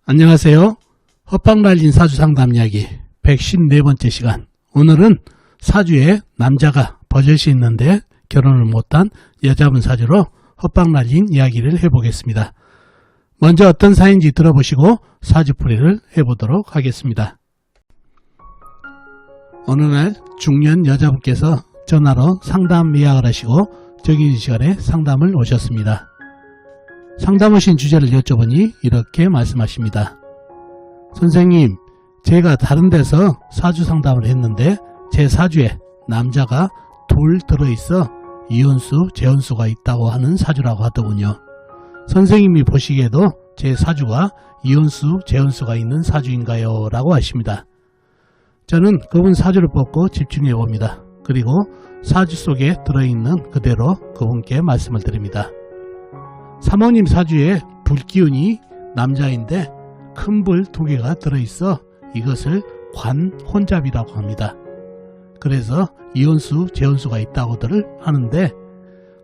안녕하세요. 헛방 날린 사주 상담 이야기 114번째 시간. 오늘은 사주에 남자가 버젓이 있는데 결혼을 못한 여자분 사주로 헛방 날린 이야기를 해보겠습니다. 먼저 어떤 사연인지 들어보시고 사주풀이를 해보도록 하겠습니다. 어느 날 중년 여자분께서 전화로 상담 예약을 하시고 정해진 시간에 상담을 오셨습니다. 상담 오신 주제를 여쭤보니 이렇게 말씀하십니다. 선생님, 제가 다른 데서 사주 상담을 했는데 제 사주에 남자가 둘 들어있어 이혼수, 재혼수가 있다고 하는 사주라고 하더군요. 선생님이 보시기에도 제 사주가 이혼수, 재혼수가 있는 사주인가요? 라고 하십니다. 저는 그분 사주를 뽑고 집중해 봅니다. 그리고 사주 속에 들어있는 그대로 그분께 말씀을 드립니다. 사모님 사주에 불기운이 남자인데 큰 불 2개가 들어있어 이것을 관혼잡이라고 합니다. 그래서 이혼수, 재혼수가 있다고들 하는데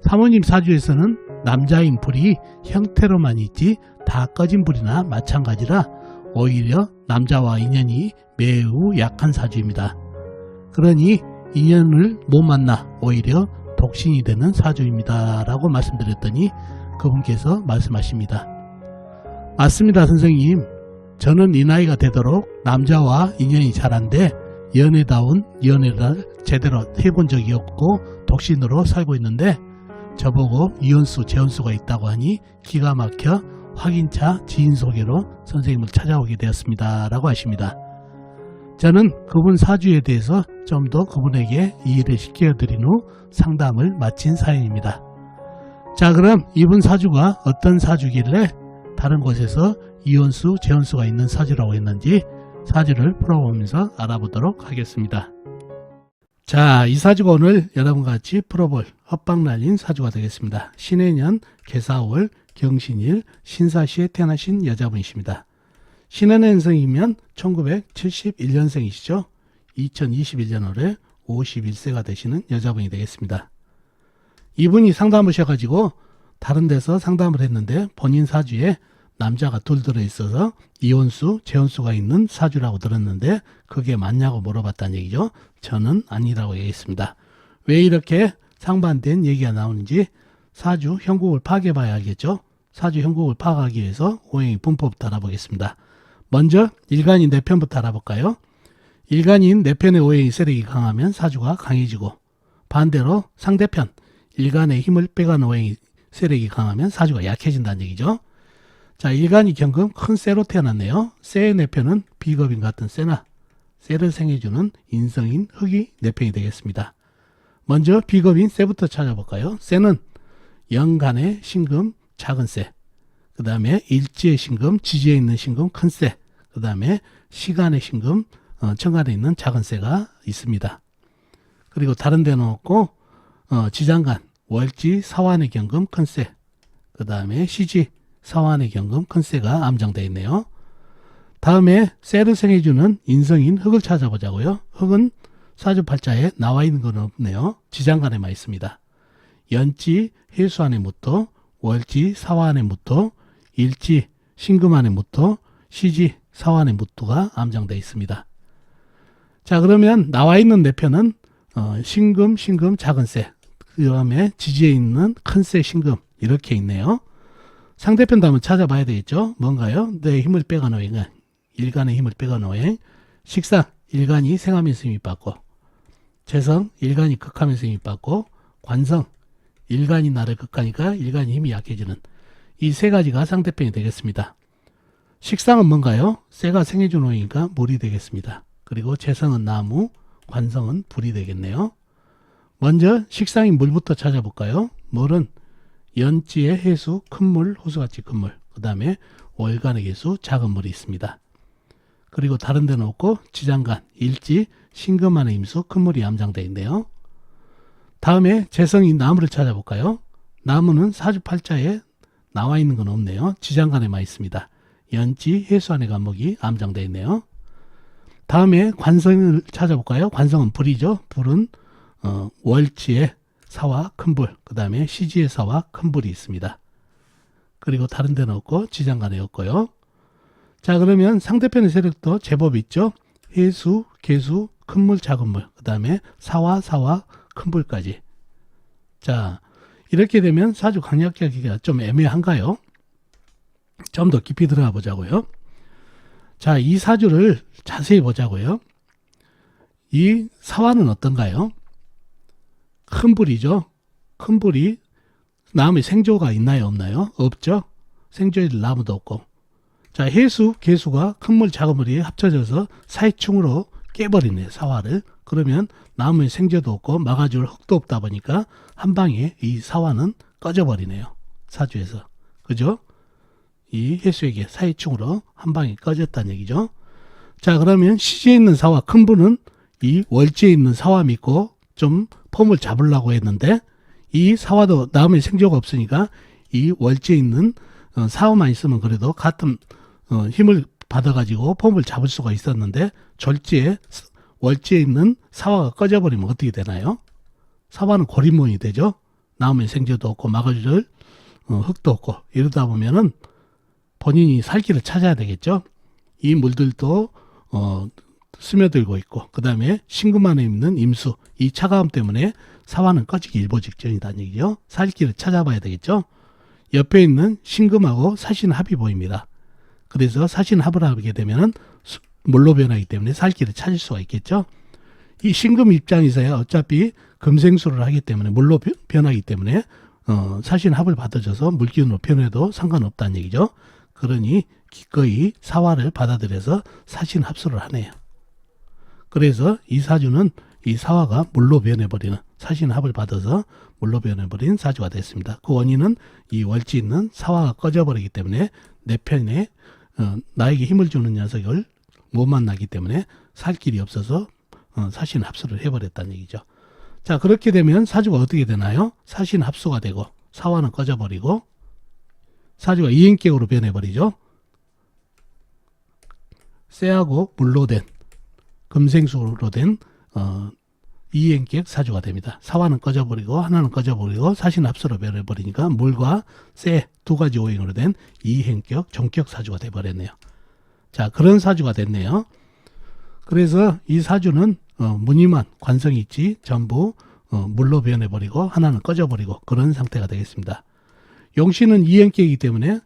사모님 사주에서는 남자인 불이 형태로만 있지 다 꺼진 불이나 마찬가지라 오히려 남자와 인연이 매우 약한 사주입니다. 그러니 인연을 못 만나 오히려 독신이 되는 사주입니다. 라고 말씀드렸더니 그분께서 말씀하십니다. 맞습니다, 선생님. 저는 이 나이가 되도록 남자와 인연이 잘 안돼 연애다운 연애를 제대로 해본 적이 없고 독신으로 살고 있는데 저보고 이혼수, 재혼수가 있다고 하니 기가 막혀 확인차 지인 소개로 선생님을 찾아오게 되었습니다. 라고 하십니다. 저는 그분 사주에 대해서 좀 더 그분에게 이해를 시켜드린 후 상담을 마친 사연입니다. 자, 그럼 이분 사주가 어떤 사주길래 다른 곳에서 이혼수, 재혼수가 있는 사주라고 했는지 사주를 풀어보면서 알아보도록 하겠습니다. 자, 이 사주가 오늘 여러분과 같이 풀어볼 헛방 날린 사주가 되겠습니다. 신해년 개사월 경신일 신사시에 태어나신 여자분이십니다. 신해년생이면 1971년생이시죠. 2021년 51세가 되시는 여자분이 되겠습니다. 이분이 상담 오셔가지고 다른 데서 상담을 했는데 본인 사주에 남자가 둘 들어있어서 이혼수, 재혼수가 있는 사주라고 들었는데 그게 맞냐고 물어봤다는 얘기죠. 저는 아니라고 얘기했습니다. 왜 이렇게 상반된 얘기가 나오는지 사주 형국을 파악해봐야 알겠죠. 사주 형국을 파악하기 위해서 오행의 분포부터 알아보겠습니다. 먼저 일간인 내편부터 알아볼까요? 일간인 내편의 오행의 세력이 강하면 사주가 강해지고 반대로 상대편 일간의 힘을 빼가는 오행의 세력이 강하면 사주가 약해진다는 얘기죠. 자, 일간이 경금 큰 쇠로 태어났네요. 쇠의 내편은 비겁인 같은 쇠나 쇠를 생해주는 인성인 흙이 내편이 되겠습니다. 먼저 비겁인 쇠부터 찾아볼까요? 쇠는 영간의 신금 작은 쇠, 그 다음에 일지의 신금 지지에 있는 신금 큰 쇠, 그 다음에 시간의 신금 천간에 있는 작은 쇠가 있습니다. 그리고 다른 데는 없고 지장간 월지 사환의 경금 큰 쇠, 그 다음에 시지 사환의 경금 큰 쇠가 암정되어 있네요. 다음에 쇠를 생해주는 인성인 흙을 찾아보자고요. 흙은 사주팔자에 나와 있는 건 없네요. 지장간에만 있습니다. 연지 해수안의 무토, 월지 사화안의 무토, 일지 신금안의 무토, 시지 사화안의 무토가 암정되어 있습니다. 자, 그러면 나와 있는 내편은 신금, 작은 쇠, 그 다음에 지지에 있는 큰 쇠, 신금 이렇게 있네요. 상대편도 한번 찾아봐야 되겠죠. 뭔가요? 내 힘을 빼가는 오행, 일간의 힘을 빼가는 오행, 식상, 일간이 생하면서 힘이 받고, 재성, 일간이 극하면서 힘이 받고, 관성, 일간이 나를 극하니까 일간이 힘이 약해지는 이 세 가지가 상대편이 되겠습니다. 식상은 뭔가요? 쇠가 생해준 오행이니까 물이 되겠습니다. 그리고 재성은 나무, 관성은 불이 되겠네요. 먼저 식상인 물부터 찾아볼까요? 물은 연지의 해수, 큰 물, 호수같이 큰 물, 그 다음에 월간의 개수, 작은 물이 있습니다. 그리고 다른 데는 없고 지장간, 일지, 신금안의 임수, 큰 물이 암장되어 있네요. 다음에 재성인 나무를 찾아볼까요? 나무는 사주팔자에 나와 있는 건 없네요. 지장간에만 있습니다. 연지, 해수안의 간목이 암장되어 있네요. 다음에 관성을 찾아볼까요? 관성은 불이죠. 불은 월지에 사와 큰 불, 그 다음에 시지의 사와 큰 불이 있습니다. 그리고 다른 데는 없고 지장간에 없고요. 자, 그러면 상대편의 세력도 제법 있죠. 해수, 개수, 큰물, 작은물, 그 다음에 사화, 큰불까지. 자, 이렇게 되면 사주 강약하기가 좀 애매한가요? 좀 더 깊이 들어가 보자고요. 자, 이 사주를 자세히 보자고요. 이 사화는 어떤가요? 큰불이죠. 큰불이 나무에 생조가 있나요, 없나요? 없죠. 생조일 나무도 없고. 자, 해수, 개수가 큰물, 작은물이 합쳐져서 사이충으로 깨버리네요, 사화를. 그러면 나무에 생조도 없고 막아줄 흙도 없다 보니까 한 방에 이 사화는 꺼져버리네요, 사주에서. 그죠? 이 해수에게 사이충으로 한 방에 꺼졌다는 얘기죠. 자, 그러면 시지에 있는 사화 큰불은 이 월지에 있는 사화 믿고 좀 폼을 잡으려고 했는데, 이 사화도 나무에 생조가 없으니까 이 월지에 있는 사화만 있으면 그래도 같은 힘을 받아가지고 폼을 잡을 수가 있었는데, 절지에 월지에 있는 사화가 꺼져버리면 어떻게 되나요? 사화는 고립몬이 되죠. 나무에 생조도 없고 막아줄 흙도 없고. 이러다 보면은 본인이 살 길을 찾아야 되겠죠. 이 물들도 스며들고 있고, 그 다음에 신금 안에 있는 임수, 이 차가움 때문에 사화는 꺼지기 일보 직전이다는 얘기죠. 살 길을 찾아봐야 되겠죠. 옆에 있는 신금하고 사신합이 보입니다. 그래서 사신합을 하게 되면은 물로 변하기 때문에 살 길을 찾을 수가 있겠죠. 이 신금 입장에서야 어차피 금생수를 하기 때문에 물로 변하기 때문에 사신합을 받아줘서 물기운으로 변해도 상관없다는 얘기죠. 그러니 기꺼이 사화를 받아들여서 사신합수를 하네요. 그래서 이 사주는 이 사화가 물로 변해버리는, 사신합을 받아서 물로 변해버린 사주가 됐습니다. 그 원인은 이 월지 있는 사화가 꺼져버리기 때문에 내 편에 나에게 힘을 주는 녀석을 못 만나기 때문에 살 길이 없어서 사신합수를 해버렸다는 얘기죠. 자, 그렇게 되면 사주가 어떻게 되나요? 사신합수가 되고 사화는 꺼져버리고 사주가 이행격으로 변해버리죠. 쇠하고 물로 된, 금생수로 된 이행격 사주가 됩니다. 사화는 꺼져버리고 하나는 꺼져버리고 사신합수로 변해버리니까 물과 쇠 두 가지 오행으로 된 이행격 종격 사주가 돼버렸네요. 자, 그런 사주가 됐네요. 그래서 이 사주는 무늬만 관성이 있지 전부 물로 변해버리고 하나는 꺼져버리고 그런 상태가 되겠습니다. 용신은 이행격이기 때문에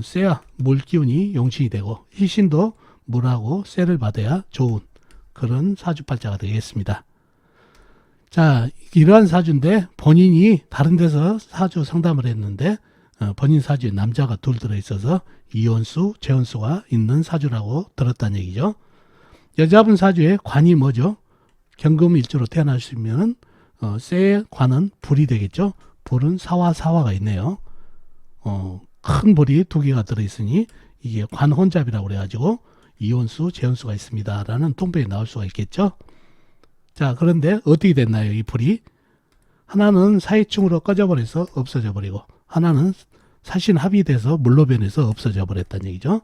쇠와 물 기운이 용신이 되고, 희신도 물하고 쇠를 받아야 좋은 그런 사주팔자가 되겠습니다. 자, 이러한 사주인데 본인이 다른 데서 사주 상담을 했는데 본인 사주에 남자가 둘 들어있어서 이혼수, 재혼수가 있는 사주라고 들었다는 얘기죠. 여자분 사주에 관이 뭐죠? 경금일주로 태어나시면 쇠의 관은 불이 되겠죠. 불은 사화가 있네요. 큰 불이 두 개가 들어있으니 이게 관혼잡이라고 그래가지고 이혼수, 재혼수가 있습니다 라는 통배에 나올 수가 있겠죠. 자, 그런데 어떻게 됐나요? 이 불이 하나는 사이충으로 꺼져버려서 없어져 버리고 하나는 사신합이 돼서 물로 변해서 없어져 버렸다는 얘기죠.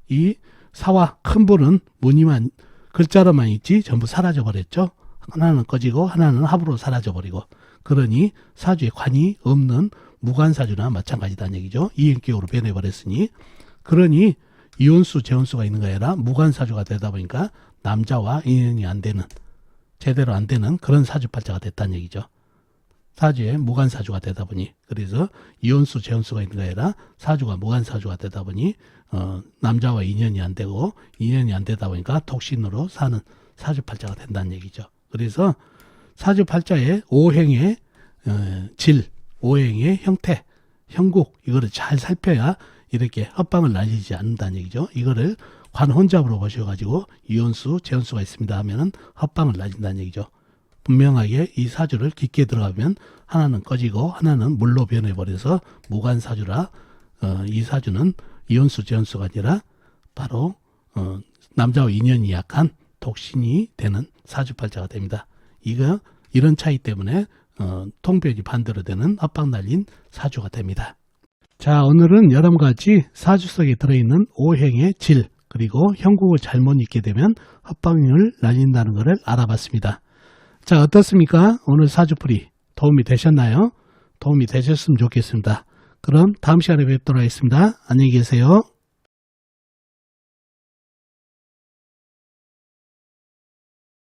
이 사화 큰 불은 무늬만 글자로만 있지 전부 사라져 버렸죠. 하나는 꺼지고 하나는 합으로 사라져 버리고, 그러니 사주에 관이 없는 무관사주나 마찬가지다는 얘기죠. 이행격으로 변해버렸으니, 그러니 이혼수, 재혼수가 있는 게 아니라 무관사주가 되다 보니까 남자와 인연이 안 되는, 제대로 안 되는 그런 사주팔자가 됐다는 얘기죠. 사주에 무관사주가 되다 보니, 그래서 이혼수, 재혼수가 있는 게 아니라 사주가 무관사주가 되다 보니 남자와 인연이 안 되고, 인연이 안 되다 보니까 독신으로 사는 사주팔자가 된다는 얘기죠. 그래서 사주팔자의 오행의 질, 오행의 형태, 형국, 이거를 잘 살펴야 이렇게 헛방을 날리지 않는다는 얘기죠. 이거를 관혼잡으로 보셔가지고 이혼수, 재혼수가 있습니다 하면은 헛방을 날린다는 얘기죠. 분명하게 이 사주를 깊게 들어가면 하나는 꺼지고 하나는 물로 변해버려서 무관사주라, 이 사주는 이혼수, 재혼수가 아니라 바로 남자와 인연이 약한 독신이 되는 사주팔자가 됩니다. 이런 차이 때문에 통변이 반대로 되는 헛방 날린 사주가 됩니다. 자, 오늘은 여러분같이 사주 속에 들어있는 오행의 질, 그리고 형국을 잘못 읽게 되면 헛방을 날린다는 것을 알아봤습니다. 자, 어떻습니까? 오늘 사주풀이 도움이 되셨나요? 도움이 되셨으면 좋겠습니다. 그럼 다음 시간에 뵙도록 하겠습니다. 안녕히 계세요.